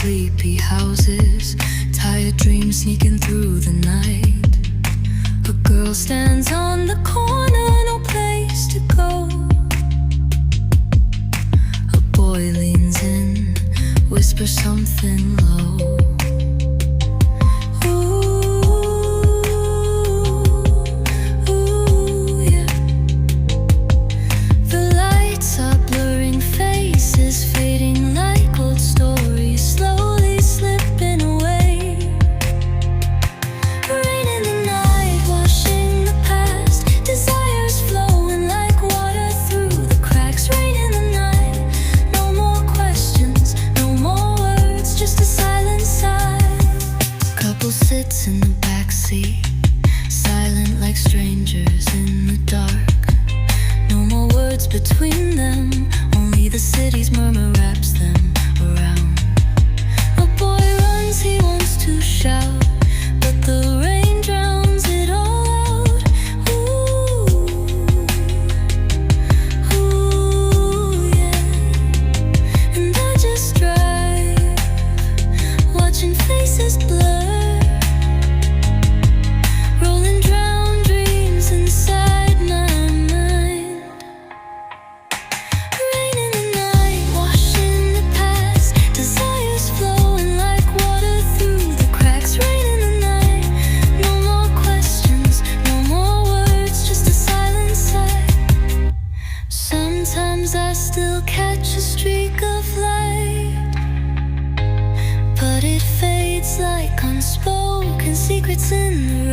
sleepy houses, tired dreams sneaking through the night. A girl stands on the corner, no place to go. A boy leans in, whispers something low. Sits in the backseat, silent like strangers in the dark. No more words between them, only the city's murmur wraps them around. A boy runs, he wants to shout, but the rain drowns it all out. Ooh, ooh, yeah. And I just drive, watching faces blur. Sometimes I still catch a streak of light, but it fades like unspoken secrets in the